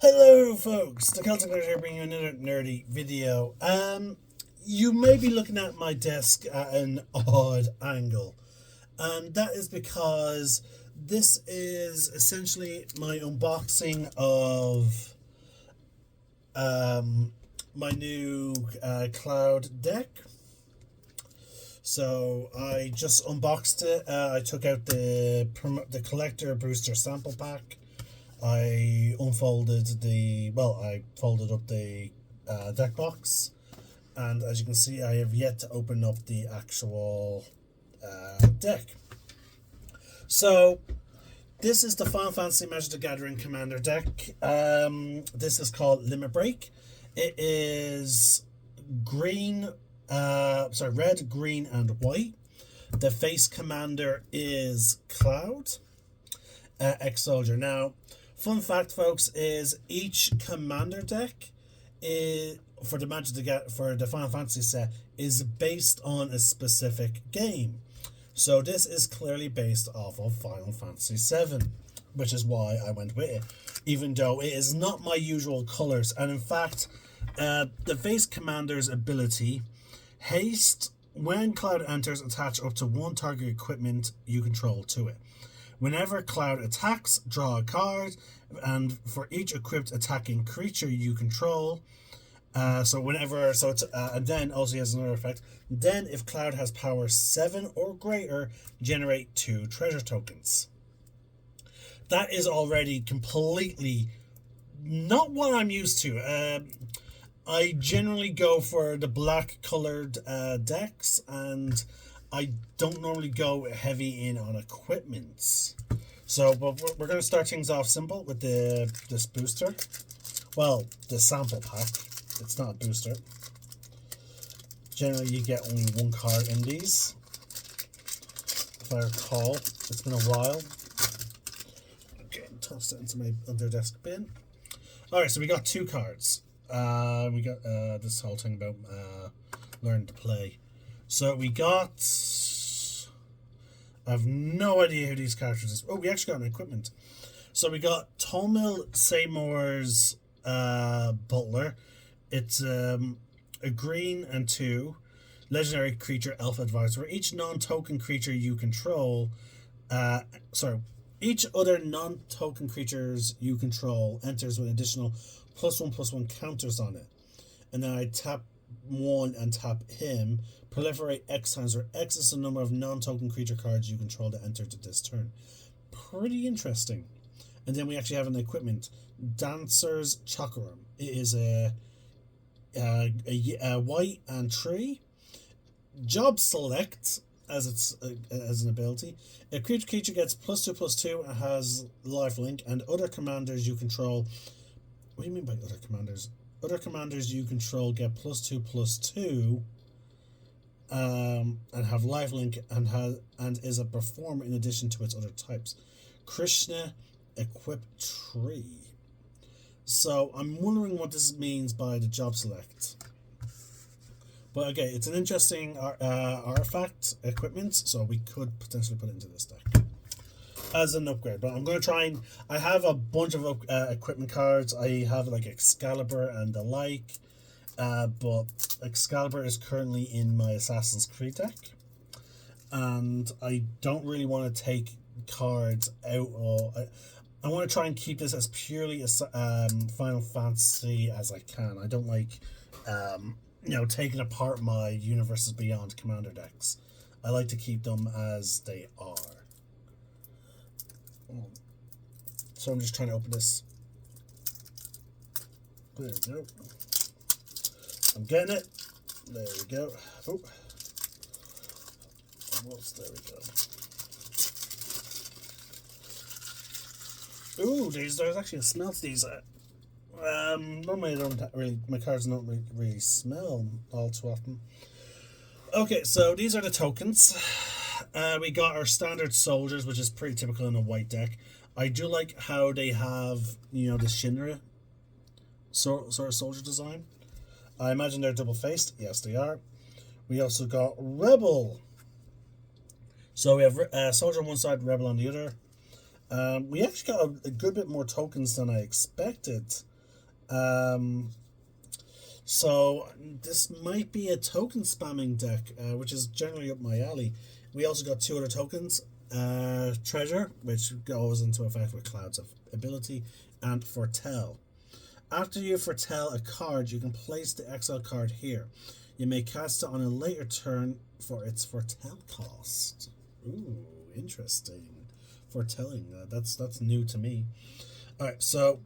Hello folks, the CelticNerd here bringing you another nerdy video. You may be looking at my desk at an odd angle, and that is because this is essentially my unboxing of my new cloud deck. So I just unboxed it. I took out the collector booster sample pack. I folded up the deck box, and as you can see, I have yet to open up the actual deck. So this is the Final Fantasy Magic the Gathering Commander deck. This is called Limet. It is red, green, and white. The face commander is Cloud, ex-soldier. Now, fun fact, folks, is each commander deck for the Final Fantasy set is based on a specific game. So this is clearly based off of Final Fantasy VII, which is why I went with it, even though it is not my usual colors. And in fact, the face commander's ability, haste, when Cloud enters, attach up to one target equipment you control to it. Whenever Cloud attacks, draw a card, and for each equipped attacking creature you control, and then also he has another effect. Then, if Cloud has power 7 or greater, generate 2 treasure tokens. That is already completely not what I'm used to. I generally go for the black colored decks, and I don't normally go heavy in on equipments. So, but we're going to start things off simple with this booster. Well, the sample pack. It's not a booster. Generally, you get only one card in these, if I recall. It's been a while. Okay, toss it into my under desk bin. Alright, so we got 2 cards. We got this whole thing about learn to play. So we got... I have no idea who these characters are. Oh, we actually got an equipment. So we got Tomil Seymour's Butler. It's a green and 2 legendary creature elf advisor. For each non-token creature you control, each other non-token creatures you control enters with additional +1/+1 counters on it. And then I tap 1 and tap him. Proliferate X times, where X is the number of non-token creature cards you control that enter to this turn. Pretty interesting. And then we actually have an equipment, Dancer's Chakram. It is a white and 3. Job select as an ability. A creature gets +2/+2 and has lifelink, and other commanders you control. What do you mean by other commanders? Other commanders you control get +2/+2. And have lifelink and is a performer in addition to its other types. Krishna equip tree. So I'm wondering what this means by the job select. But okay, it's an interesting artifact equipment, so we could potentially put it into this deck as an upgrade. But I'm going to try and... I have a bunch of equipment cards. I have like Excalibur and the like. But Excalibur is currently in my Assassin's Creed deck, and I don't really want to take cards out. I want to try and keep this as purely as Final Fantasy as I can. I don't like taking apart my Universes Beyond commander decks. I like to keep them as they are. So I'm just trying to open this. There we go. I'm getting it. There we go. Oh. Almost. There we go. Ooh, there's actually a smell to these. Normally I don't really, my cards don't really smell all too often. Okay, so these are the tokens. We got our standard soldiers, which is pretty typical in a white deck. I do like how they have, the Shinra sort of soldier design. I imagine they're double-faced. Yes, they are. We also got Rebel. So we have Soldier on one side, Rebel on the other. We actually got a good bit more tokens than I expected. So this might be a token spamming deck, which is generally up my alley. We also got two other tokens. Treasure, which goes into effect with Cloud's ability, and Foretell. After you foretell a card, you can place the exile card here. You may cast it on a later turn for its foretell cost. Ooh, interesting. Foretelling, that's new to me. Alright, so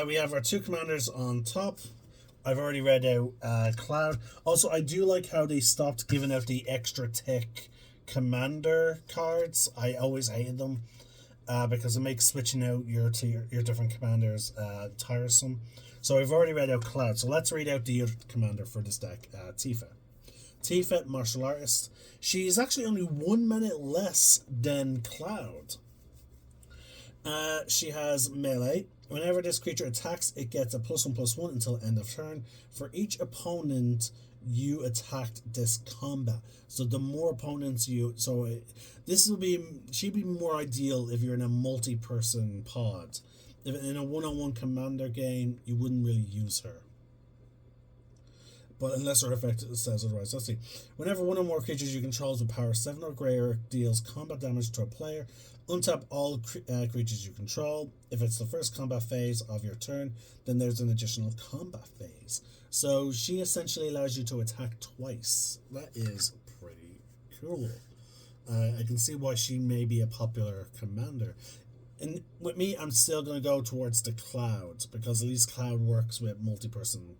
we have our two commanders on top. I've already read out Cloud. Also, I do like how they stopped giving out the extra tick commander cards. I always hated them because it makes switching out your different commanders tiresome. So I've already read out Cloud. So let's read out the other commander for this deck, Tifa. Tifa, martial artist. She's actually only 1 minute less than Cloud. She has melee. Whenever this creature attacks, it gets a +1/+1 until end of turn. For each opponent you attacked this combat. So the more opponents you... this will be... She'd be more ideal if you're in a multi-person pod. If in a one-on-one commander game, you wouldn't really use her. But unless her effect says otherwise. Let's see. Whenever one or more creatures you control with power 7 or greater deals combat damage to a player, untap all creatures you control. If it's the first combat phase of your turn, then there's an additional combat phase. So she essentially allows you to attack twice. That is pretty cool. I can see why she may be a popular commander. And with me, I'm still going to go towards the Cloud, because at least Cloud works with multi-person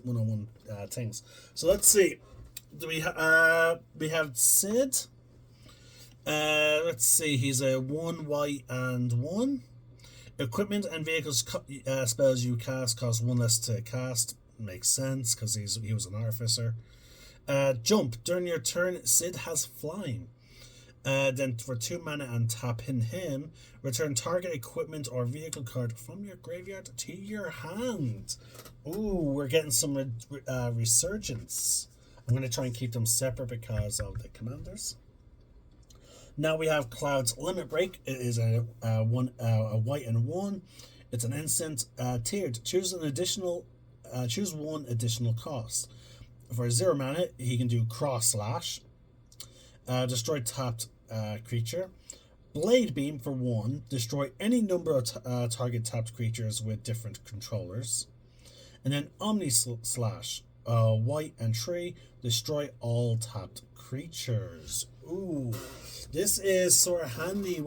one-on-one things. So let's see. Do we have Sid? Let's see. He's a 1 white and 1. Equipment and vehicles spells you cast cost 1 less to cast. Makes sense because he was an artificer. Jump. During your turn, Sid has flying. Then for 2 mana and tap him, return target equipment or vehicle card from your graveyard to your hand. Ooh, we're getting some resurgence. I'm going to try and keep them separate because of the commanders. Now we have Cloud's Limit Break. It is a white and 1. It's an instant. Tiered. Choose one additional cost. For 0 mana, he can do Cross Slash. Destroy tapped creature. Blade Beam for 1. Destroy any number of target tapped creatures with different controllers. And then Omni Slash. White and 3. Destroy all tapped creatures. Ooh, this is sort of handy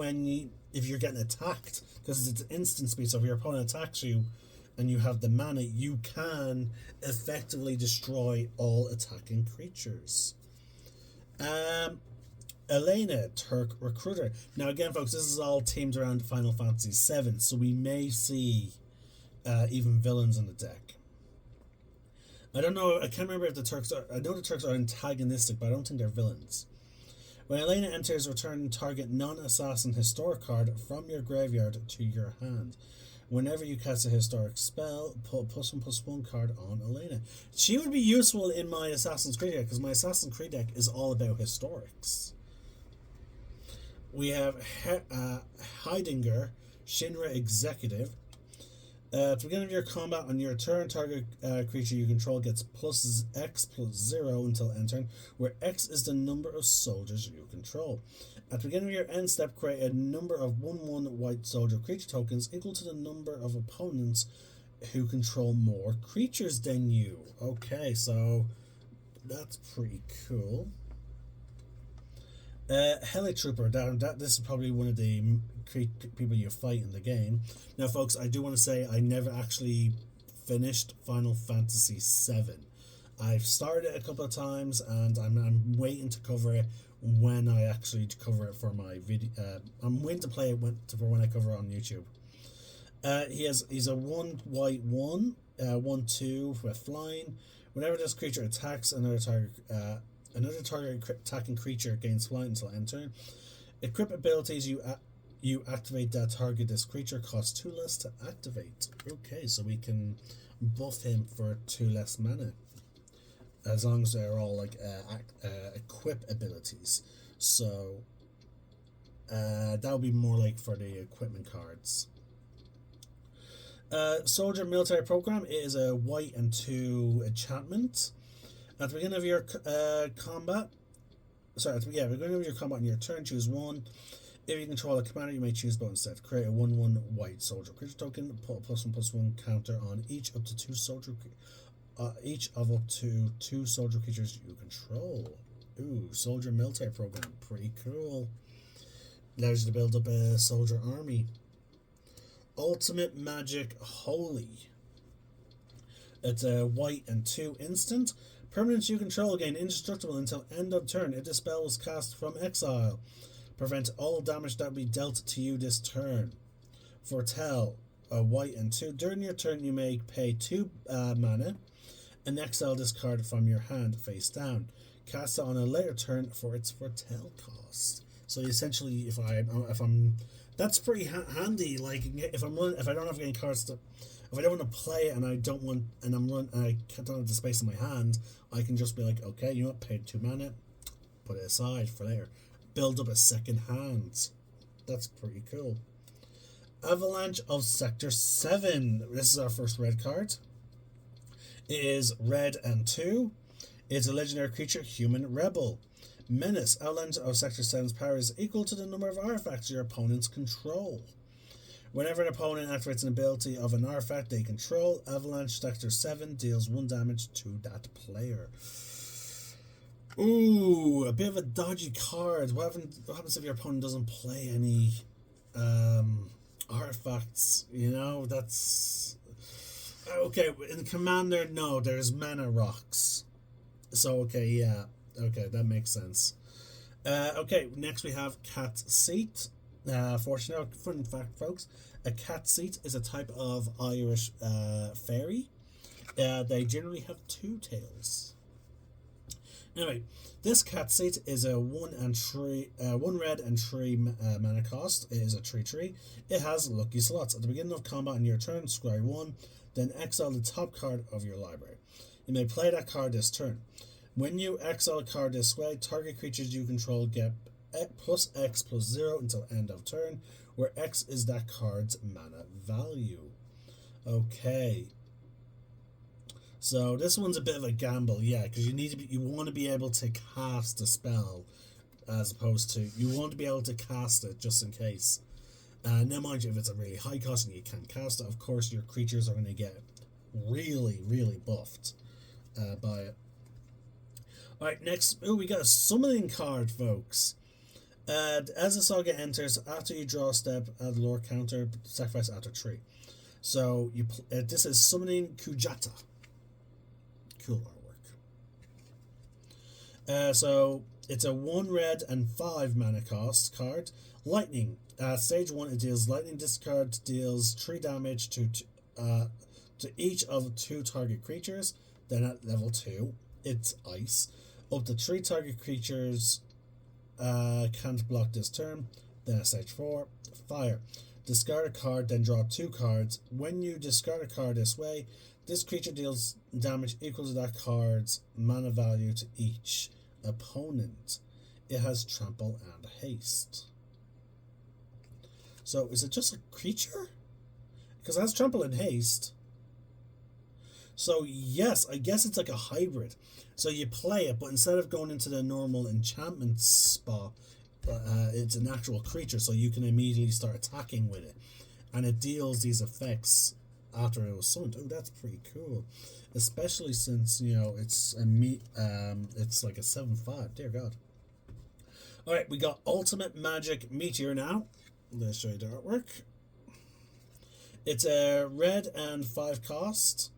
if you're getting attacked, because it's instant speed. So if your opponent attacks you and you have the mana, you can effectively destroy all attacking creatures. Elena, Turk Recruiter. Now again, folks, this is all themed around Final Fantasy VII, so we may see even villains in the deck. I don't know, I can't remember if the Turks are... I know the Turks are antagonistic, but I don't think they're villains. When Elena enters, return target non-assassin historic card from your graveyard to your hand. Whenever you cast a historic spell, put +1/+1 card on Elena. She would be useful in my Assassin's Creed deck, because my Assassin's Creed deck is all about historics. We have Heidinger, Shinra Executive. At the beginning of your combat on your turn, target creature you control gets +X+0 until end turn, where X is the number of soldiers you control. At the beginning of your end step, create a number of 1/1 white soldier creature tokens equal to the number of opponents who control more creatures than you. Okay, so that's pretty cool. Helitrooper, this is probably one of the people you fight in the game. Now, folks, I do want to say I never actually finished Final Fantasy VII. I've started it a couple of times, and I'm waiting to cover it when I actually cover it for my video. I'm waiting to play it for when I cover it on YouTube. He's a 1 white 1, 1/2 with flying. Whenever this creature attacks another target attacking creature gains flight until end turn. Equip abilities you activate that target this creature costs 2 less to activate. Okay, so we can buff him for 2 less mana, as long as they're all like equip abilities. So That would be more like for the equipment cards. Soldier Military Program is a white and 2 enchantment. At the beginning of your combat, at the beginning of your combat on your turn, choose one. If you control a commander, you may choose both instead. Create a 1/1 white soldier creature token. Put a +1/+1 counter on each up to 2 soldier, each of up to 2 soldier creatures you control. Ooh, Soldier Military Program, pretty cool. Allows you to build up a soldier army. Ultimate Magic Holy. It's a white and 2 instant. Permanents you control gain indestructible until end of turn if the spell was cast from exile. Prevent all damage that will be dealt to you this turn. Foretell, a white and 2. During your turn you may pay 2 mana and exile this card from your hand face down. Cast it on a later turn for its Foretell cost. So essentially, if I'm that's pretty handy. Like if I don't have any cards to, if I don't want to play it and I don't want and I don't have the space in my hand, I can just be like, okay, you know what, paid 2 mana, put it aside for later, build up a second hand. That's pretty cool. Avalanche of Sector 7. This is our first red card. It is red and 2. It's a legendary creature, Human Rebel. Menace. Avalanche of Sector 7's power is equal to the number of artifacts your opponents control. Whenever an opponent activates an ability of an artifact they control, Avalanche Sector 7 deals 1 damage to that player. Ooh, a bit of a dodgy card. What happens if your opponent doesn't play any artifacts? You know, that's... Okay, in Commander, no, there's mana rocks. So, okay, yeah. Okay, that makes sense. Okay, next we have Cat Seat. Fun fact, folks, a cat seat is a type of Irish fairy. They generally have 2 tails. Anyway, this cat seat is a 1 red and 3 mana cost. It is a 3/3. It has lucky slots. At the beginning of combat on your turn, scry 1, then exile the top card of your library. You may play that card this turn. When you exile a card this way, target creatures you control get +X+0 until end of turn, where X is that card's mana value. Okay. So this one's a bit of a gamble, yeah, because you want to be able to cast a spell, as opposed to you want to be able to cast it just in case. Now, mind you, if it's a really high cost and you can't cast it, of course your creatures are going to get really, really buffed by it. Alright, next, we got a summoning card, folks. As the saga enters, after you draw a step, add the lore counter, sacrifice after 3. So, this is Summoning Kujata. Cool artwork. So, it's a 1 red and 5 mana cost card. Lightning. Stage 1, it deals lightning. This card deals 3 damage to each of 2 target creatures. Then at level 2, it's ice. Up to 3 target creatures can't block this turn. Then at stage 4, fire. Discard a card, then draw 2 cards. When you discard a card this way, this creature deals damage equal to that card's mana value to each opponent. It has trample and haste. So is it just a creature? Because it has trample and haste. So yes, I guess it's like a hybrid. So you play it, but instead of going into the normal enchantment spot, it's an actual creature, so you can immediately start attacking with it. And it deals these effects after it was summoned. Oh, that's pretty cool. Especially since, you know, it's like a 7/5. Dear God. Alright, we got Ultimate Magic Meteor now. Let's show you the artwork. It's a red and 5 cost.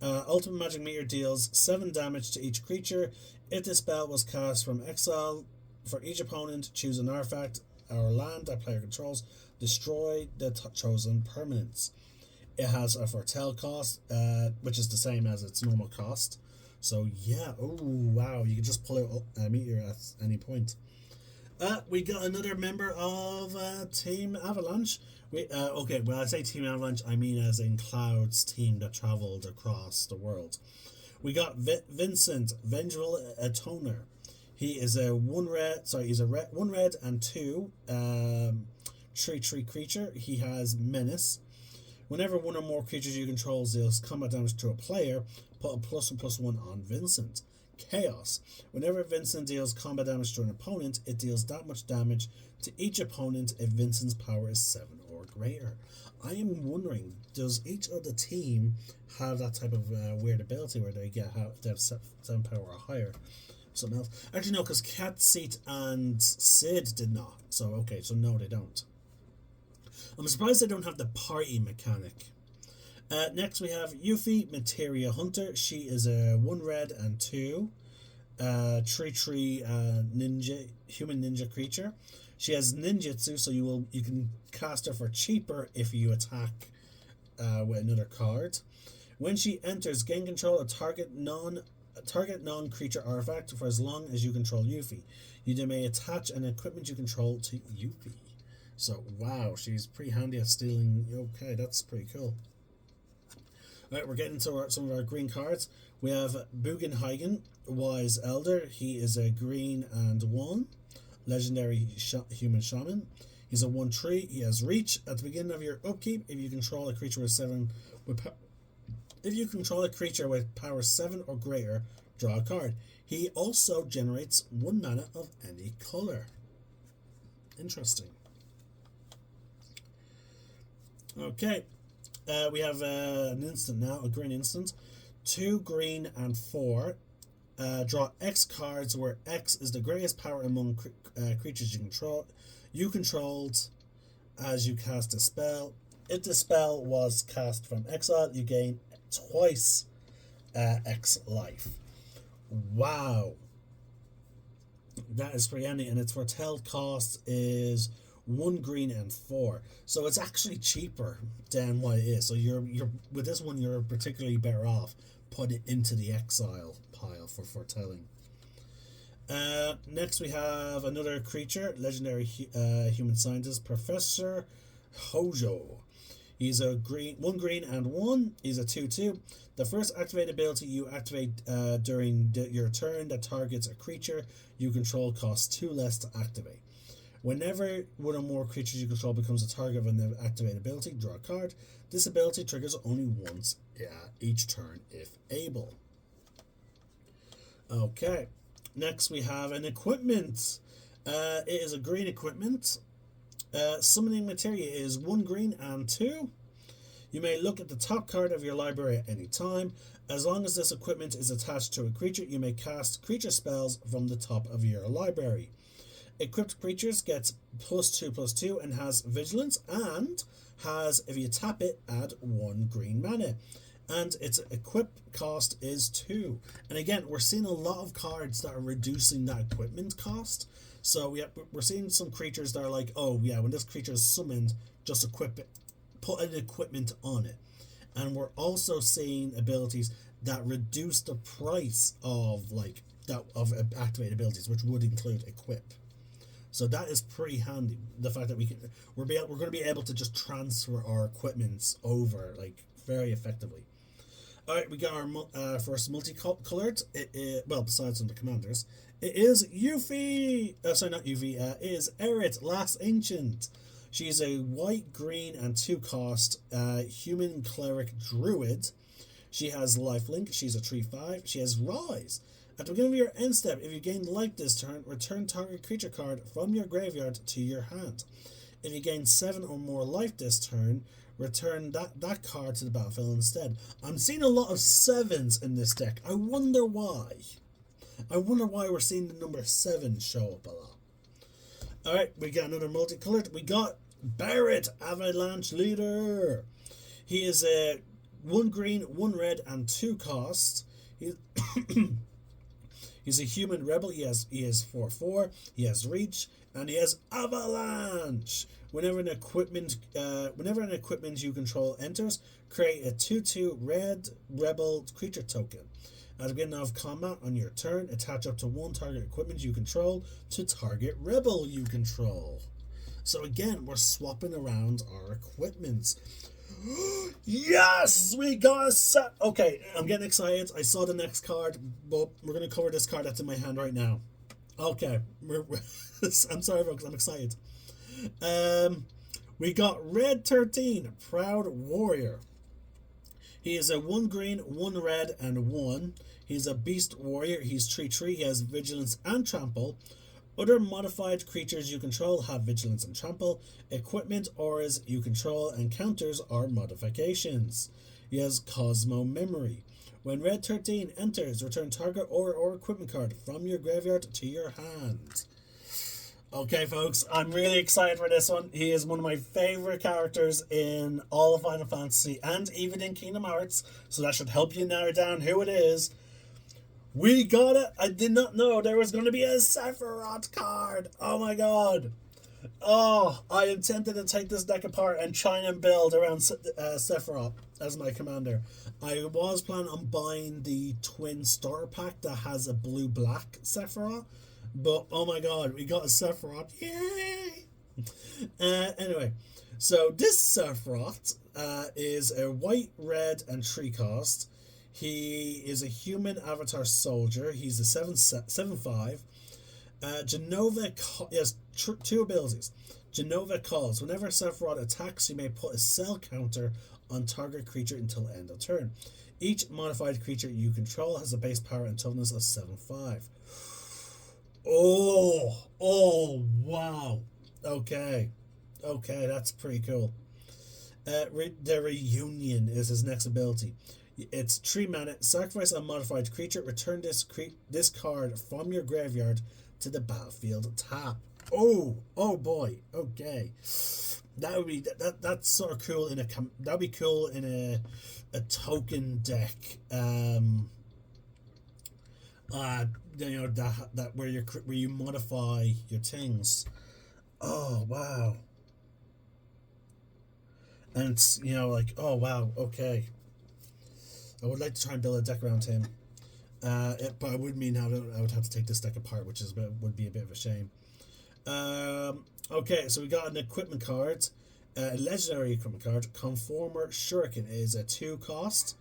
Ultimate Magic Meteor deals 7 damage to each creature. If the spell was cast from exile, for each opponent, choose an artifact or land that player controls. Destroy the chosen permanents. It has a Foretell cost, which is the same as its normal cost. So yeah, oh wow, you can just pull out a meteor at any point. We got another member of Team Avalanche. Okay, when I say Team Avalanche, I mean as in Cloud's team that travelled across the world. We got Vincent, Vengeful Atoner. He is a one red and two 3/3 creature. He has menace. Whenever one or more creatures you control deals combat damage to a player, put a +1/+1 on Vincent. Chaos. Whenever Vincent deals combat damage to an opponent, it deals that much damage to each opponent if Vincent's power is 7 or greater. I am wondering, does each of the team have that type of weird ability where they have 7 power or higher? Something else. Actually, no, because Cat, Seat, and Sid did not. So, okay, so no, they don't. I'm surprised they don't have the party mechanic. Next we have Yuffie, Materia Hunter. She is a 1 red and 2 3/3 ninja, human ninja creature. She has ninjutsu, so you can cast her for cheaper if you attack with another card. When she enters, gain control of target non-creature artifact for as long as you control Yuffie. You then may attach an equipment you control to Yuffie. So, wow, she's pretty handy at stealing. Okay, that's pretty cool. Alright, we're getting to some of our green cards. We have Bugenhagen, Wise Elder. He is a green and 1 legendary human shaman. He's a 1/3. He has reach. At the beginning of your upkeep, if you control a creature with power 7 or greater, draw a card. He also generates 1 mana of any color. Interesting. Okay, we have an instant now, a green instant. 2 green and 4. Draw X cards where X is the greatest power among creatures you controlled as you cast a spell. If the spell was cast from exile, you gain twice X life. Wow. That is pretty handy, and its foretelled cost is 1 green and 4, so it's actually cheaper than what it is. So you're with this one, you're particularly better off put it into the exile pile for foretelling. Next we have another creature, legendary human scientist, Professor Hojo. He's a 1 green and 1. He's a 2/2. The first activated ability you activate during your turn that targets a creature you control costs 2 less to activate. Whenever one or more creatures you control becomes a target of an activated ability, draw a card. This ability triggers only once each turn if able. Okay, next we have an equipment. It is a green equipment. Summoning materia is 1 green and 2. You may look at the top card of your library at any time. As long as this equipment is attached to a creature, you may cast creature spells from the top of your library. Equipped creatures gets +2/+2 and has vigilance, and has, if you tap it, add 1 green mana. And its equip cost is 2. And again, we're seeing a lot of cards that are reducing that equipment cost. So we're seeing some creatures that are like, oh yeah, when this creature is summoned, just equip it, put an equipment on it. And we're also seeing abilities that reduce the price of activated abilities, which would include equip. So that is pretty handy. The fact that we're going to be able to just transfer our equipments over very effectively. All right, we got our first multicolored. Well, besides some of the commanders, it is Yuffie. Sorry, not Yuffie. It is Erit, Last Ancient. She's a white, green, and 2 cost human cleric druid. She has lifelink. She's a 3/5. She has rise. At the beginning of your end step, if you gain life this turn, return target creature card from your graveyard to your hand. If you gain 7 or more life this turn, return that card to the battlefield instead. I'm seeing a lot of 7s in this deck. I wonder why. We're seeing the number 7 show up a lot. Alright, we got another multicolored. We got Barrett, Avalanche Leader. He is a 1 green, 1 red, and 2 cost. He's a human rebel. He has 4/4. He has reach, and he has avalanche. Whenever an equipment you control enters, create a 2/2 red rebel creature token. At the beginning of combat on your turn, attach up to 1 target equipment you control to target rebel you control. So again, we're swapping around our equipments. Yes, we got a set. Okay, I'm getting excited. I saw the next card, but we're going to cover this card that's in my hand right now. Okay, I'm sorry, folks. I'm excited. Um, we got Red 13, Proud Warrior. He is a 1 green, 1 red, and 1. He's a beast warrior. He's 3/3. He has vigilance and trample. Other modified creatures you control have vigilance and trample. Equipment, auras you control, and counters are modifications. He has Cosmo Memory. When Red 13 enters, return target aura or equipment card from your graveyard to your hand. Okay, folks, I'm really excited for this one. He is one of my favorite characters in all of Final Fantasy and even in Kingdom Hearts, so that should help you narrow down who it is. We got it! I did not know there was going to be a Sephiroth card! Oh my god! Oh, I intended to take this deck apart and try and build around Sephiroth as my commander. I was planning on buying the twin starter pack that has a blue-black Sephiroth, but oh my god, we got a Sephiroth. Yay! Anyway, so this Sephiroth is a white, red, and 3 cost. He is a human avatar soldier. He's a 7/5. Genova has 2 abilities. Genova calls. Whenever Sephiroth attacks, you may put a cell counter on target creature until end of turn. Each modified creature you control has a base power and toughness of 7/5. Oh, wow. Okay, that's pretty cool. The Reunion is his next ability. It's 3 mana. Sacrifice a modified creature. Return this card from your graveyard to the battlefield tap. Oh boy. Okay, that would be that's sort of cool in a that'd be cool in a token deck. That where you modify your things. Oh wow. And it's like, oh wow, okay. I would like to try and build a deck around him. But I would mean I would have to take this deck apart, which would be a bit of a shame. Okay, so we got an equipment card, a legendary equipment card. Conformer Shuriken is a 2 cost.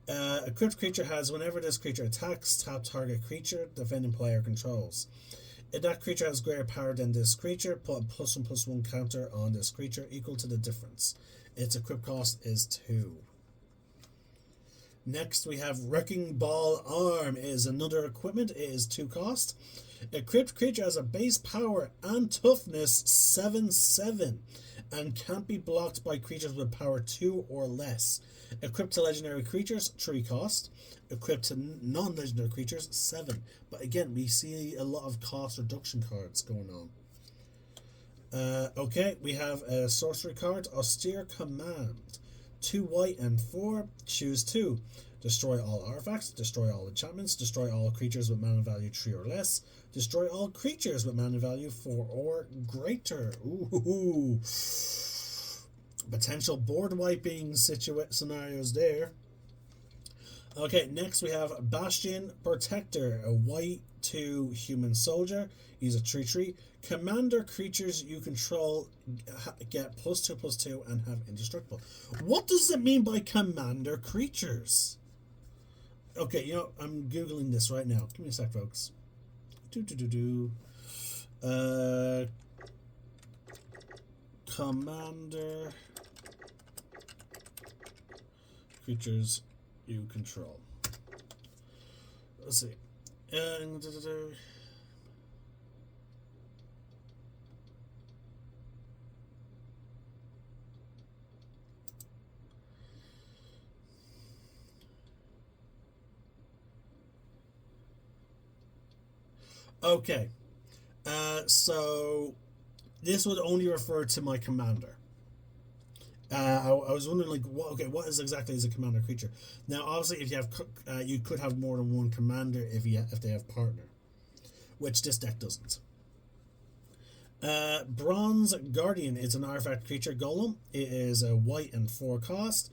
Equipped creature has, whenever this creature attacks, tap target creature defending player controls. If that creature has greater power than this creature, put a +1/+1 counter on this creature equal to the difference. Its equip cost is 2. Next, we have Wrecking Ball Arm. It is another equipment. It is 2 cost. Equipped creature has a base power and toughness 7/7 and can't be blocked by creatures with power 2 or less. Equipped to legendary creatures, 3 cost. Equipped to non-legendary creatures, 7. But again, we see a lot of cost reduction cards going on. Okay, we have a sorcery card, Austere Command. 2 white and 4, choose 2. Destroy all artifacts, destroy all enchantments, destroy all creatures with mana value 3 or less, destroy all creatures with mana value 4 or greater. Ooh. Potential board wiping scenarios there. Okay, next we have Bastion Protector, a white 2 human soldier. He's a 3/3. Commander creatures you control get +2/+2 and have indestructible. What does it mean by commander creatures? Okay, I'm Googling this right now. Give me a sec, folks. Commander creatures you control. Let's see. Okay, so this would only refer to my commander. I was wondering, what is exactly is a commander creature? Now, obviously, if you have, you could have more than one commander if they have partner, which this deck doesn't. Bronze Guardian is an artifact creature golem. It is a white and 4 cost.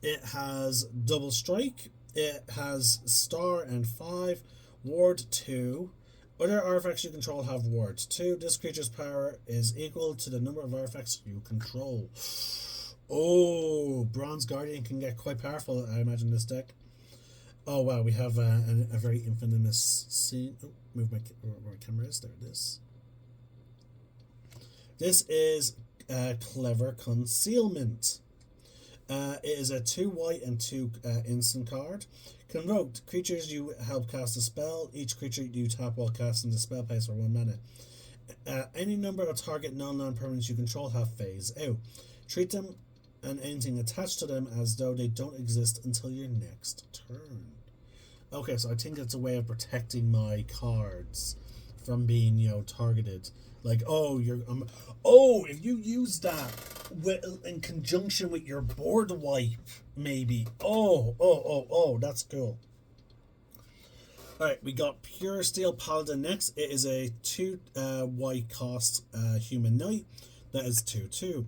It has double strike. It has star and 5, ward 2. Other artifacts you control have ward 2. This creature's power is equal to the number of artifacts you control. Oh, Bronze Guardian can get quite powerful, I imagine, this deck. Oh wow, we have a very infamous scene. Oh, move where my camera is. There it is. This is clever concealment. It is a 2 white and 2 instant card. Convoked. Creatures you help cast a spell. Each creature you tap while casting the spell pays for 1 mana. Any number of target non-land permanents you control have phase out. Treat them and anything attached to them as though they don't exist until your next turn. Okay, so I think it's a way of protecting my cards from being, targeted. Like, if you use that in conjunction with your board wipe, maybe. That's cool. Alright, we got Pure Steel Paladin next. It is a 2 white cost human knight. That is 2/2.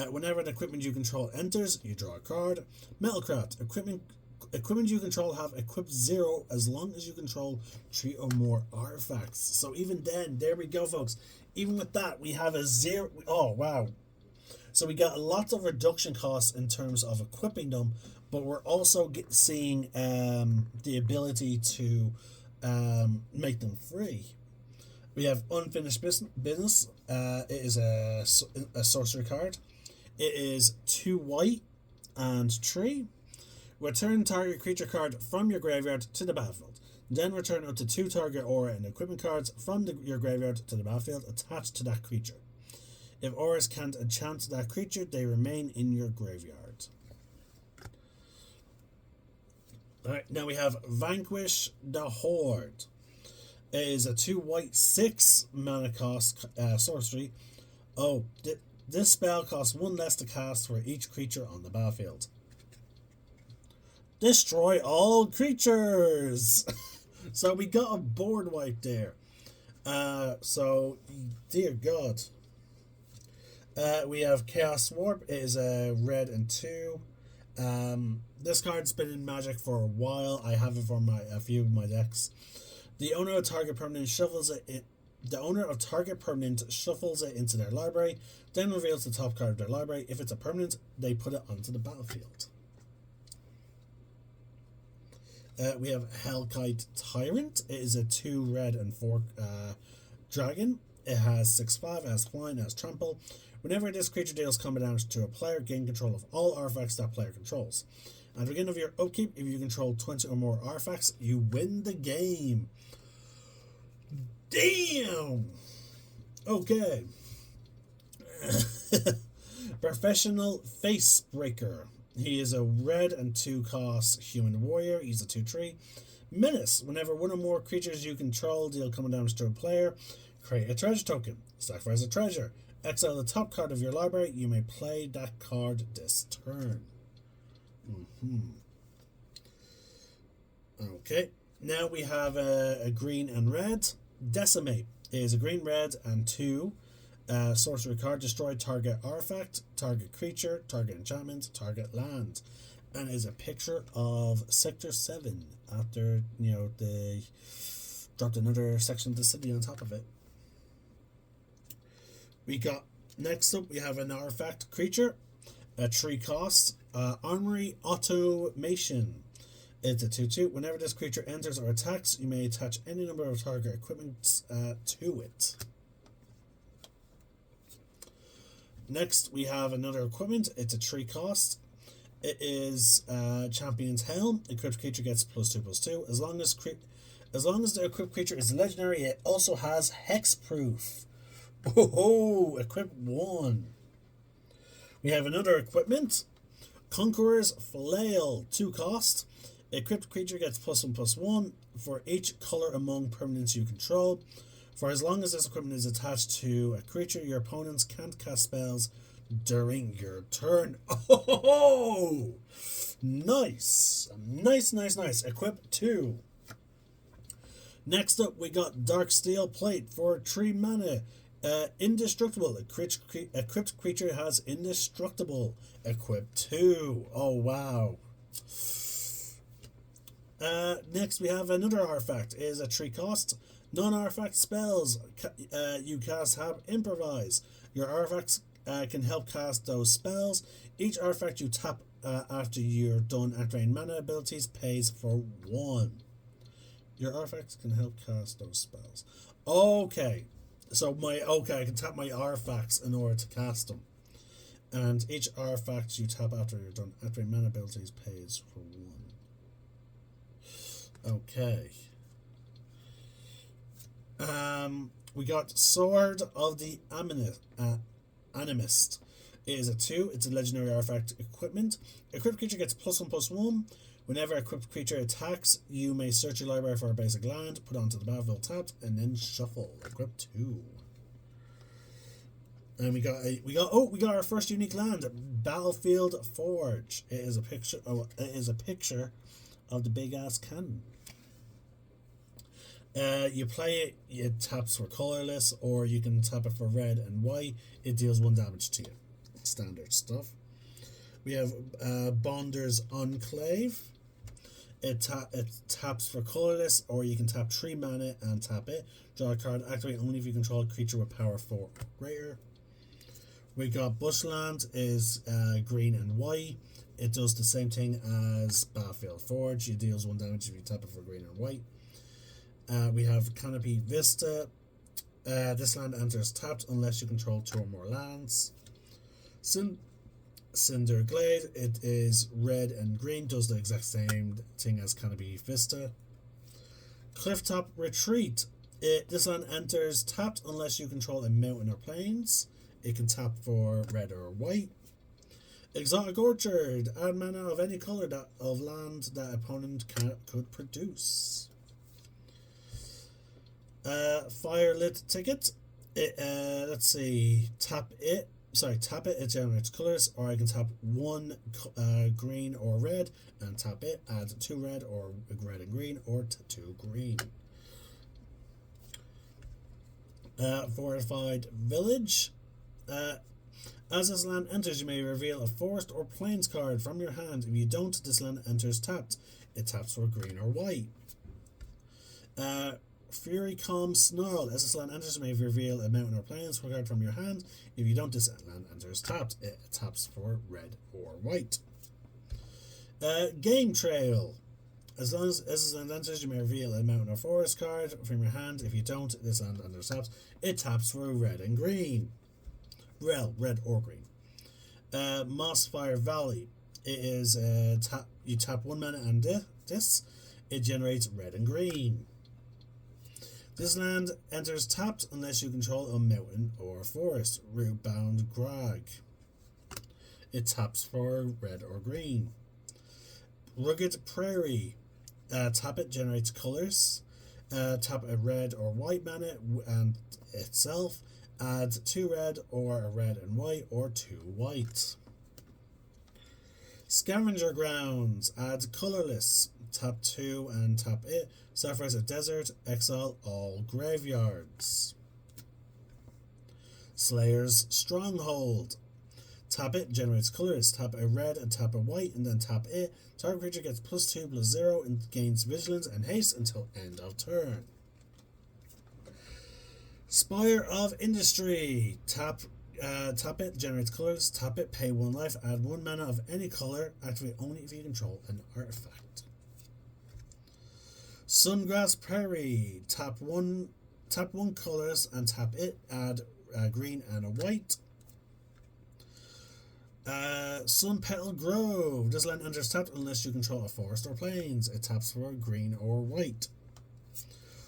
Whenever an equipment you control enters, you draw a card. Metalcraft. Equipment you control have equipped 0 as long as you control 3 or more artifacts. So even then, there we go, folks. Even with that, we have a 0. Oh, wow. So we got lots of reduction costs in terms of equipping them, but we're also seeing the ability to make them free. We have Unfinished Business. It is a sorcery card. It is 2 white and 3. Return target creature card from your graveyard to the battlefield. Then return up to 2 target aura and equipment cards from your graveyard to the battlefield attached to that creature. If auras can't enchant that creature, they remain in your graveyard. Alright, now we have Vanquish the Horde. It is a 2 white 6 mana cost sorcery. This spell costs 1 less to cast for each creature on the battlefield. Destroy all creatures. So we got a board wipe there. So dear God. We have Chaos Warp. It is a red and 2. This card's been in Magic for a while. I have it for a few of my decks. The owner of target permanent shuffles it. The owner of target permanent shuffles it into their library, then reveals the top card of their library. If it's a permanent, they put it onto the battlefield. We have Hellkite Tyrant. It is a 2 red and 4 dragon. It has 6/5, it has flying, it has trample. Whenever this creature deals combat damage to a player, gain control of all artifacts that player controls. At the beginning of your upkeep, if you control 20 or more artifacts, you win the game. Damn! Okay. Professional Facebreaker. He is a red and 2 cost human warrior. He's a 2/3. Menace. Whenever one or more creatures you control deal combat damage to a player, create a treasure token. Sacrifice a treasure. Exile the top card of your library. You may play that card this turn. Okay. Now we have a green and red. Decimate is a green, red, and 2 sorcery card. Destroy target artifact, target creature, target enchantment, target land. And is a picture of Sector 7 after, they dropped another section of the city on top of it. Next up, we have an artifact creature, a 3 cost, Armory Automation. It's a 2/2. Whenever this creature enters or attacks, you may attach any number of target equipment to it. Next, we have another equipment. It's a 3 cost. It is Champion's Helm. Equipped creature gets +2/+2. As long as the equipped creature is legendary, it also has hexproof. Oh, equip 1. We have another equipment. Conqueror's Flail, 2 cost. Equipped creature gets +1/+1 for each color among permanents you control. For as long as this equipment is attached to a creature, your opponents can't cast spells during your turn. Oh, nice. Nice. Equip 2. Next up, we got Dark Steel Plate for 3 mana. Indestructible. Equipped creature has indestructible. Equip 2. Oh, wow. Next, we have another artifact. It is a 3 cost. Non-artifact spells you cast have improvise. Your artifacts can help cast those spells. Each artifact you tap after you're done activating mana abilities pays for 1. Your artifacts can help cast those spells. Okay. So I can tap my artifacts in order to cast them. And each artifact you tap after you're done activating mana abilities pays for 1. Okay. We got Sword of the Animist. It is a 2. It's a legendary artifact equipment. Equipped creature gets +1/+1. Whenever a equipped creature attacks, you may search your library for a basic land, put onto the battlefield tapped, and then shuffle. Equip 2. And we got our first unique land, Battlefield Forge. It is a picture. It is a picture of the big ass cannon. You play it. It taps for colorless, or you can tap it for red and white. It deals 1 damage to you. Standard stuff. We have Bonder's Enclave. It taps for colorless, or you can tap 3 mana and tap it. Draw a card. Activate only if you control a creature with power 4 or greater. We got Bushland is green and white. It does the same thing as Battlefield Forge. It deals 1 damage if you tap it for green or white. We have Canopy Vista. This land enters tapped unless you control 2 or more lands. Cinder Glade. It is red and green. Does the exact same thing as Canopy Vista. Clifftop Retreat. This land enters tapped unless you control a mountain or plains. It can tap for red or white. Exotic Orchard. Add mana of any color of land that opponent could produce. Firelit Ticket. Let's see. Tap it. It generates colors, or I can tap 1 green or red and tap it. Add 2 red or red and green, or 2 green. Fortified Village. As this land enters, you may reveal a forest or plains card from your hand. If you don't, this land enters tapped. It taps for green or white. Fury Calm Snarl. As this land enters, you may reveal a mountain or plains card from your hand. If you don't, this land enters tapped. It taps for red or white. Game Trail. As this land enters, you may reveal a mountain or forest card from your hand. If you don't, this land enters tapped. It taps for red and green. Red or green. Mossfire Valley. It is you tap 1 mana and this. It generates red and green. This land enters tapped unless you control a mountain or a forest. Rootbound Grag. It taps for red or green. Rugged Prairie. Tap it, generates colors. Tap a red or white mana and itself. Add 2 red or a red and white, or 2 white. Scavenger Grounds. Add colorless. Tap 2 and tap it. Sacrifice a desert. Exile all graveyards. Slayer's Stronghold. Tap it, generates colors. Tap a red and tap a white, and then tap it. Target creature gets +2/+0 and gains vigilance and haste until end of turn. Spire of Industry. Tap it, generates colors. Tap it, pay 1 life. Add 1 mana of any color. Activate only if you control an artifact. Sungrass Prairie. Tap one colors and tap it. Add a green and a white. Sun Petal Grove. This land enters tapped unless you control a forest or plains. It taps for green or white.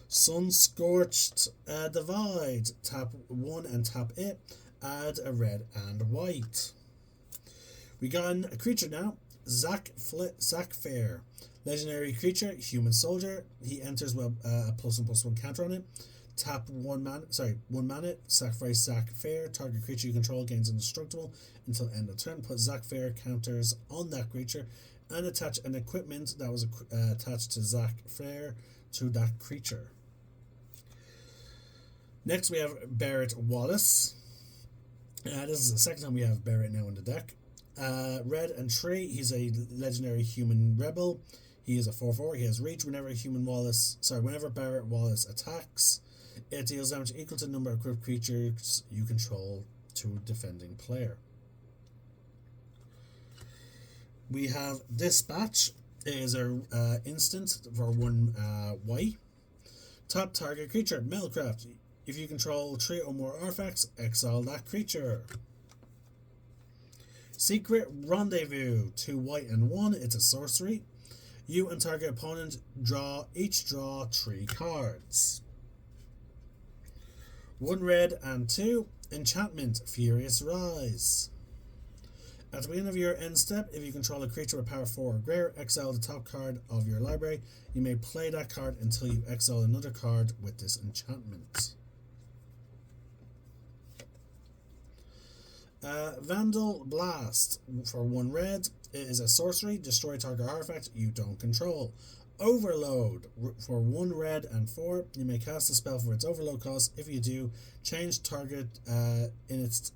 Sun Scorched Divide. Tap 1 and tap it. Add a red and white. We got a creature now. Zac Fair. Legendary creature, human soldier. He enters with a +1/+1 counter on it. Tap 1 mana. Sacrifice Zac Fair. Target creature you control gains indestructible until end of turn. Put Zac Fair counters on that creature and attach an equipment that was attached to Zac Fair to that creature. Next we have Barrett Wallace. This is the second time we have Barrett now in the deck. Red and Tree. He's a legendary human rebel. He is a 4/4. He has reach. Whenever Barrett Wallace attacks, it deals damage equal to the number of equipped creatures you control to a defending player. We have Dispatch. It is an instant for 1 white. Top target creature, Mailcraft. If you control 3 or more artifacts, exile that creature. Secret Rendezvous, 2 white and 1. It's a sorcery. You and target opponent draw 3 cards. 1 red and 2. Enchantment, Furious Rise. At the beginning of your end step, if you control a creature with power 4 or greater, exile the top card of your library. You may play that card until you exile another card with this enchantment. Vandal Blast for 1 red. It is a sorcery. Destroy target artifact you don't control. Overload for 1 red and 4. You may cast a spell for its overload cost. If you do, change target in its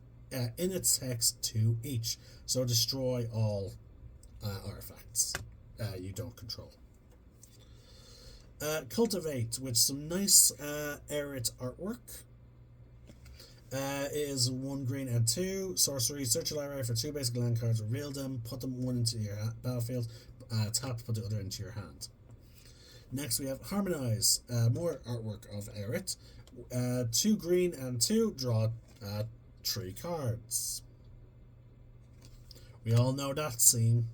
text to each. So destroy all artifacts you don't control. Cultivate with some nice Aerith artwork. It is 1 green and 2 sorcery. Search your library for 2 basic land cards, reveal them, put them 1 into your battlefield, tap, put the other into your hand. Next we have Harmonize, more artwork of Aerith. 2 green and 2, draw 3 cards. We all know that scene.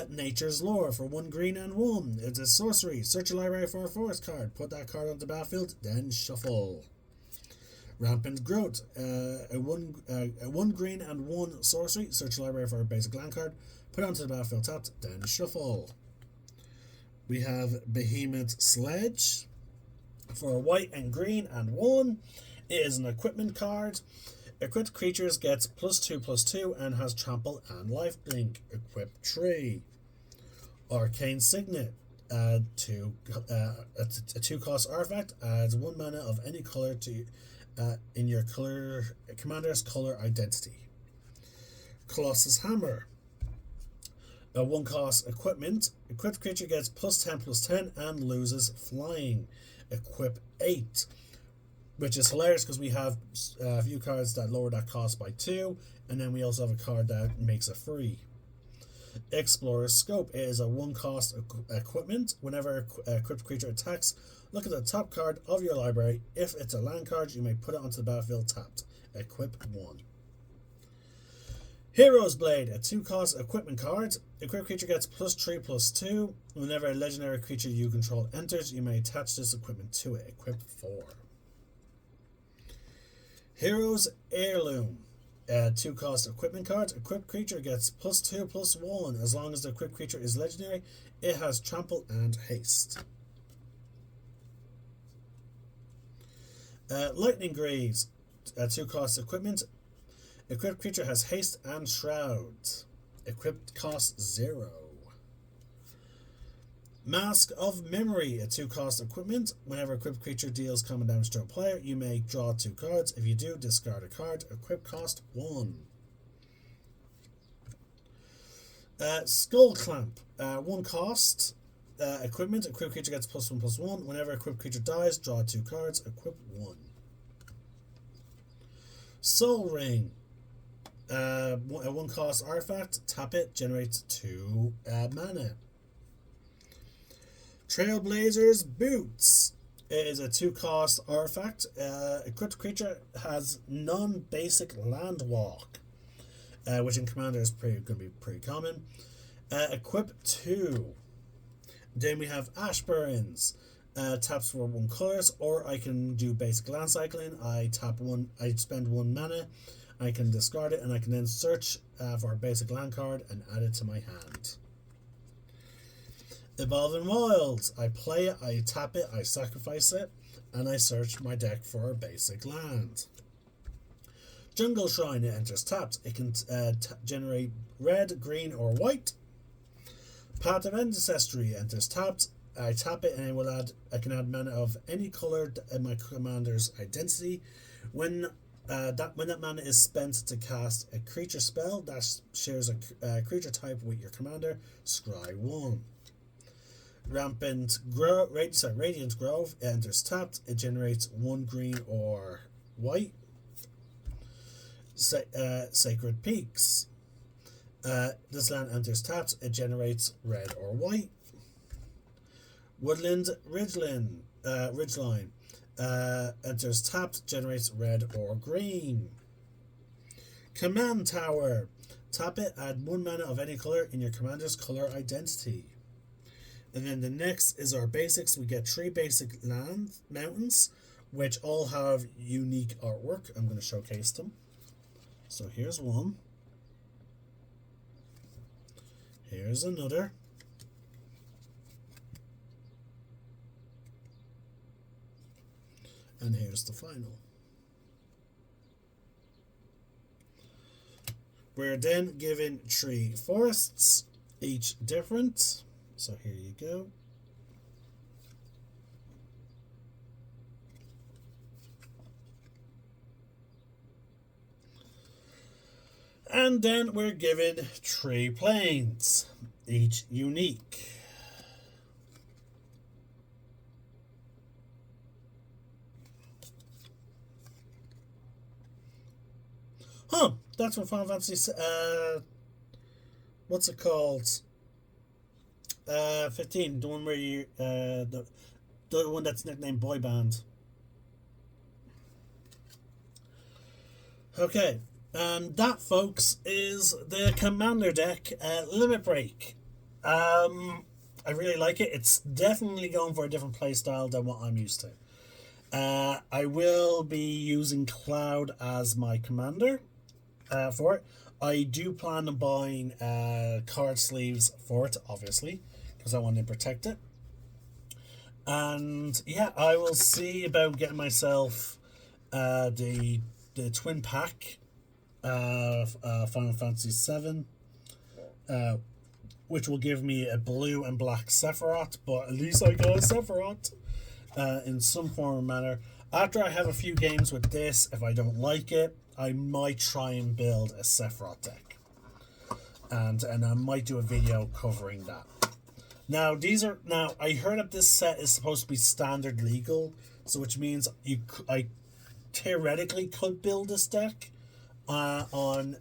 Nature's Lore for 1 green and 1. It's a sorcery. Search your library for a forest card, put that card on the battlefield, then shuffle. Rampant Growth, a 1 green and 1 sorcery. Search your library for a basic land card, put it onto the battlefield tapped, then shuffle. We have Behemoth Sledge for white and green and 1. It is an equipment card. Equipped creatures gets +2/+2 and has trample and lifelink. Equip 3. Arcane Signet. A 2-cost artifact adds 1 mana of any color to in your commander's color identity. Colossus Hammer. A 1-cost equipment. Equipped creature gets +10/+10 and loses flying. Equip 8. Which is hilarious because we have a few cards that lower that cost by 2, and then we also have a card that makes it free. Explorer's Scope is a 1-cost equipment. Whenever a equipped creature attacks, look at the top card of your library. If it's a land card, you may put it onto the battlefield tapped. Equip 1. Hero's Blade, a 2-cost equipment card. Equipped creature gets +3/+2. Whenever a legendary creature you control enters, you may attach this equipment to it. Equip 4. Hero's Heirloom, a 2-cost equipment card. Equipped creature gets +2/+1. As long as the equipped creature is legendary, it has trample and haste. Lightning Greaves, a 2-cost equipment. Equipped creature has haste and shroud. Equipped cost 0. Mask of Memory, a 2-cost equipment. Whenever equipped creature deals common damage to a player, you may draw 2 cards. If you do, discard a card. Equip cost 1. Skull Clamp, 1-cost equipment. Equipped creature gets +1/+1. Whenever equipped creature dies, draw 2 cards. Equip 1. Soul Ring, a 1-cost artifact. Tap it, generates 2 mana. Trailblazer's Boots. It is a 2-cost artifact. Equipped creature has non-basic land walk, which in Commander is going to be pretty common. Equip 2. Then we have Ashburns. Taps for 1 colors, or I can do basic land cycling. I spend 1 mana, I can discard it, and I can then search for a basic land card and add it to my hand. Evolving Wilds. I play it, I tap it, I sacrifice it, and I search my deck for a basic land. Jungle Shrine. It enters tapped. It can generate red, green, or white. Path of Ancestry enters tapped. I tap it and I can add mana of any color in my commander's identity. When that mana is spent to cast a creature spell that shares a creature type with your commander, scry 1. Radiant Grove enters tapped. It generates 1 green or white. Sacred Peaks. This land enters tapped. It generates red or white. Woodland Ridgeline. Enters tapped. Generates red or green. Command Tower. Tap it. Add 1 mana of any color in your commander's color identity. And then the next is our basics. We get 3 basic mountains, which all have unique artwork. I'm going to showcase them. So here's one. Here's another. And here's the final. We're then given 3 forests, each different. So here you go. And then we're given 3 planes, each unique. Huh, that's what Final Fantasy, what's it called? 15, the one where you, the one that's nicknamed Boy Band. Okay, and that, folks, is the Commander deck, Limit Break. I really like it. It's definitely going for a different playstyle than what I'm used to. I will be using Cloud as my commander for it. I do plan on buying card sleeves for it, obviously, because I want to protect it. And yeah, I will see about getting myself the twin pack of Final Fantasy VII, which will give me a blue and black Sephiroth, but at least I got a Sephiroth in some form or manner. After I have a few games with this, if I don't like it, I might try and build a Sephiroth deck. And I might do a video covering that. Now, I heard that this set is supposed to be standard legal, so which means I theoretically could build this deck on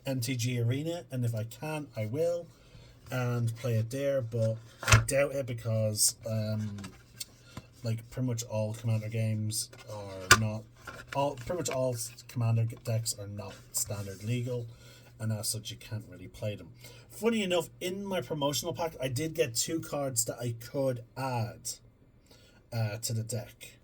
MTG Arena, and if I can, I will, and play it there, but I doubt it because like pretty much all Commander games are not, pretty much all Commander decks are not standard legal, and as such you can't really play them. Funny enough, in my promotional pack I did get 2 cards that I could add to the deck.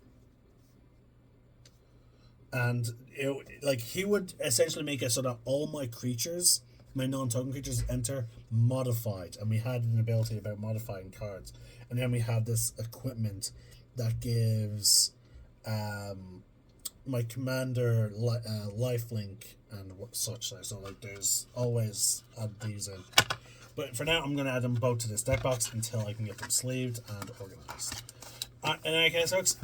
And he would essentially make it so that all my creatures, my non-token creatures, enter modified, and we had an ability about modifying cards. And then we have this equipment that gives my commander lifelink and such. So like there's always add these in. But for now I'm going to add them both to this deck box until I can get them sleeved and organized. In any case, folks,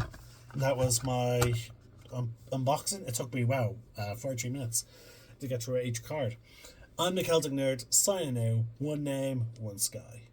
that was my unboxing. It took me 43 minutes to get through each card. I'm the Celtic Nerd, signing out. One name, one sky.